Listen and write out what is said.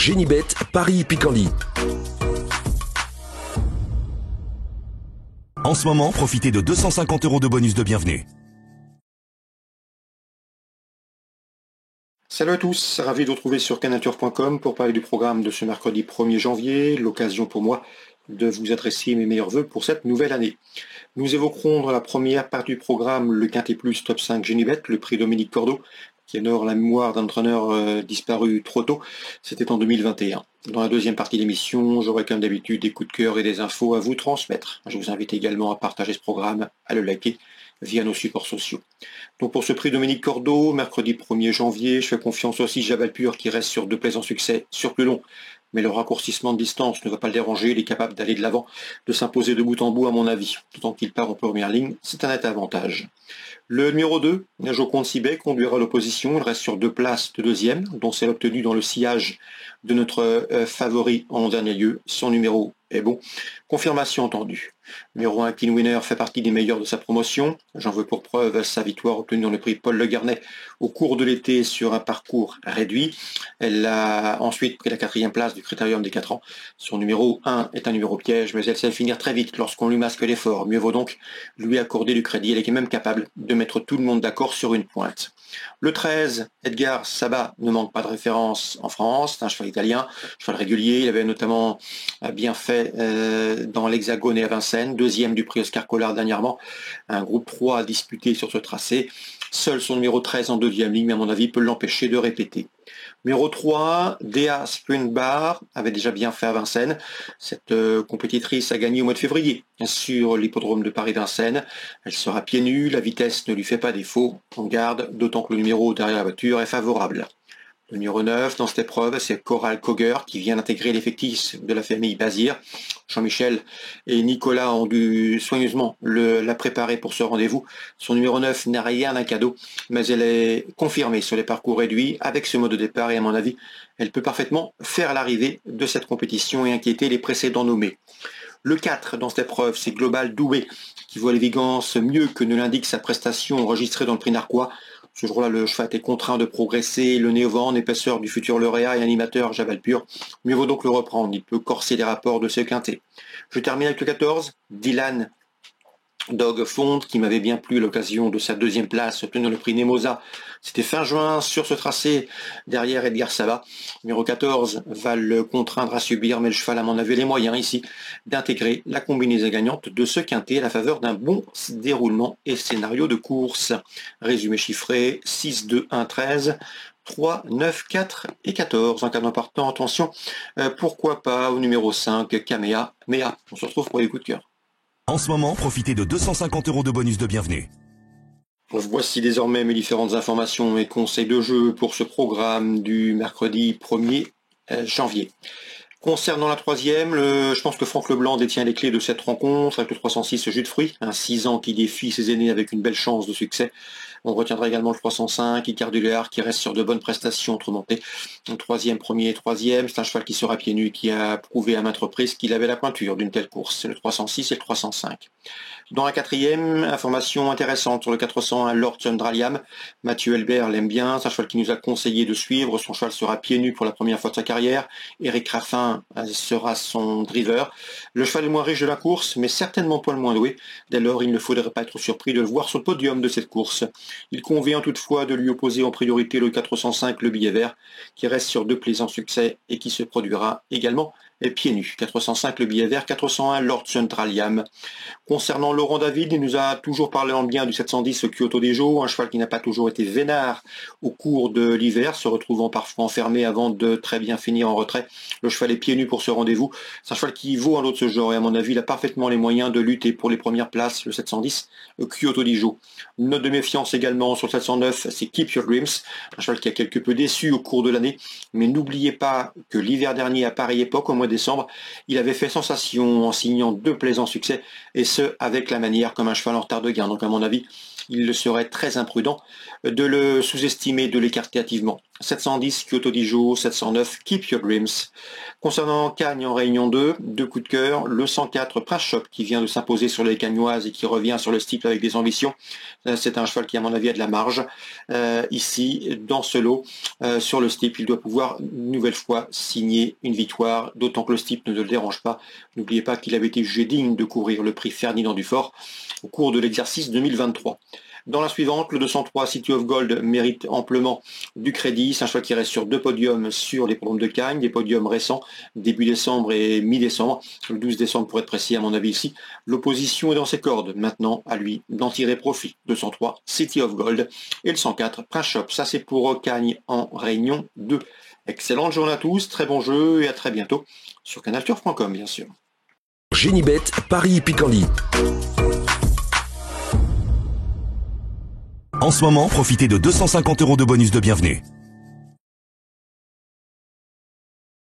Génibet, Paris-Picardie. En ce moment, profitez de 250 € de bonus de bienvenue. Salut à tous, ravi de vous retrouver sur canature.com pour parler du programme de ce mercredi 1er janvier, l'occasion pour moi de vous adresser mes meilleurs vœux pour cette nouvelle année. Nous évoquerons dans la première partie du programme le Quintet Plus Top 5 Génibet, le prix Dominique Cordeau, qui honore la mémoire d'un entraîneur disparu trop tôt, c'était en 2021. Dans la deuxième partie de l'émission, j'aurai comme d'habitude des coups de cœur et des infos à vous transmettre. Je vous invite également à partager ce programme, à le liker via nos supports sociaux. Donc pour ce prix Dominique Cordeau, mercredi 1er janvier, je fais confiance aussi à Jabalpur qui reste sur de plaisants succès sur plus long. Mais le raccourcissement de distance ne va pas le déranger, il est capable d'aller de l'avant, de s'imposer de bout en bout à mon avis. D'autant qu'il part en première ligne, c'est un net avantage. Le numéro 2, Joconde Sibet, conduira l'opposition, il reste sur 2 places de deuxième, dont celle obtenue dans le sillage de notre favori en dernier lieu. Son numéro est bon. Confirmation entendue. Numéro 1, Clean Winner, fait partie des meilleurs de sa promotion. J'en veux pour preuve sa victoire obtenue dans le prix Paul Le Garnet au cours de l'été sur un parcours réduit. Elle a ensuite pris la 4e place du Critérium des 4 ans. Son numéro 1 est un numéro piège, mais elle sait finir très vite lorsqu'on lui masque l'effort. Mieux vaut donc lui accorder du crédit. Elle est même capable de mettre tout le monde d'accord sur une pointe. Le 13, Edgar Sabat, ne manque pas de référence en France, c'est un cheval italien, cheval régulier, il avait notamment bien fait dans l'Hexagone et à Vincennes, deuxième du prix Oscar Collard dernièrement, un groupe 3 à disputer sur ce tracé. Seul son numéro 13 en deuxième ligne, à mon avis, peut l'empêcher de répéter. Numéro 3, Dea Sprint Bar, avait déjà bien fait à Vincennes. Cette compétitrice a gagné au mois de février sur l'hippodrome de Paris-Vincennes. Elle sera pieds nus, la vitesse ne lui fait pas défaut. On garde, d'autant que le numéro derrière la voiture est favorable. Le numéro 9 dans cette épreuve, c'est Coral Coger qui vient d'intégrer l'effectif de la famille Bazir. Jean-Michel et Nicolas ont dû soigneusement la préparer pour ce rendez-vous. Son numéro 9 n'a rien d'un cadeau, mais elle est confirmée sur les parcours réduits avec ce mode de départ et à mon avis, elle peut parfaitement faire l'arrivée de cette compétition et inquiéter les précédents nommés. Le 4 dans cette épreuve, c'est Global Doué qui voit l'évidence mieux que ne l'indique sa prestation enregistrée dans le prix Narquois. Ce jour-là, le cheval était contraint de progresser, le nez au vent en épaisseur du futur lauréat et animateur Jabalpur. Mieux vaut donc le reprendre, il peut corser les rapports de ce quintet. Je termine avec le 14, Dylan Dog Fond, qui m'avait bien plu à l'occasion de sa 2e place, obtenant le prix Nemosa. C'était fin juin sur ce tracé, derrière Edgar Sabat. Numéro 14 va le contraindre à subir, mais le cheval à mon avis les moyens ici d'intégrer la combinaison gagnante de ce quintet à la faveur d'un bon déroulement et scénario de course. Résumé chiffré, 6, 2, 1, 13. 3, 9, 4 et 14. En cas d'important, attention, pourquoi pas au numéro 5, Kamea Mea. On se retrouve pour les coups de cœur. En ce moment, profitez de 250 € de bonus de bienvenue. Voici désormais mes différentes informations et conseils de jeu pour ce programme du mercredi 1er janvier. Concernant la 3e, je pense que Franck Leblanc détient les clés de cette rencontre avec le 306 Jus de Fruits, un 6 ans qui défie ses aînés avec une belle chance de succès. On retiendra également le 305, Icar du Léard, qui reste sur de bonnes prestations entre montées. Le 3e, 1er et 3e, c'est un cheval qui sera pieds nus, qui a prouvé à maintes reprises qu'il avait la pointure d'une telle course. C'est le 306 et le 305. Dans la 4e, information intéressante sur le 401 Lord Chandraliam. Mathieu Elbert l'aime bien, c'est un cheval qui nous a conseillé de suivre. Son cheval sera pieds nus pour la première fois de sa carrière. Eric Raffin sera son driver. Le cheval est le moins riche de la course, mais certainement pas le moins doué. Dès lors, il ne faudrait pas être surpris de le voir sur le podium de cette course. Il convient toutefois de lui opposer en priorité le 405, le billet vert, qui reste sur 2 plaisants succès et qui se produira également pieds nus. 405 le billet vert, 401 Lord Centraliam. Concernant Laurent David, il nous a toujours parlé en bien du 710 Kyoto Dejo, un cheval qui n'a pas toujours été vénard au cours de l'hiver, se retrouvant parfois enfermé avant de très bien finir en retrait. Le cheval est pieds nus pour ce rendez-vous. C'est un cheval qui vaut un lot de ce genre et à mon avis il a parfaitement les moyens de lutter pour les premières places, le 710 Kyoto Dejo. Note de méfiance également sur le 709, c'est Keep Your Dreams, un cheval qui a quelque peu déçu au cours de l'année, mais n'oubliez pas que l'hiver dernier à pareille époque, au mois de décembre, il avait fait sensation en signant 2 plaisants succès, et ce avec la manière comme un cheval en retard de gain. Donc à mon avis, il serait très imprudent de le sous-estimer, de l'écarter hâtivement. 710 Kyoto Dijo, 709 Keep Your Dreams. Concernant Cagnes en Réunion 2, deux coups de cœur, le 104 Prince Shop qui vient de s'imposer sur les Cagnoises et qui revient sur le steeple avec des ambitions. C'est un cheval qui à mon avis a de la marge. Ici, dans ce lot, sur le steeple, il doit pouvoir une nouvelle fois signer une victoire, d'autant que le steeple ne le dérange pas. N'oubliez pas qu'il avait été jugé digne de courir le prix Ferdinand Dufort au cours de l'exercice 2023. Dans la suivante, le 203 City of Gold mérite amplement du crédit. C'est un choix qui reste sur deux podiums sur les programmes de Cagnes, des podiums récents, début décembre et mi-décembre. Le 12 décembre pour être précis à mon avis ici. L'opposition est dans ses cordes. Maintenant, à lui d'en tirer profit. 203 City of Gold et le 104 Prince Shop. Ça c'est pour Cagnes en Réunion 2. Excellente journée à tous, très bon jeu et à très bientôt sur canalturf.com bien sûr. Génibet, Paris Picardie. En ce moment, profitez de 250 € de bonus de bienvenue.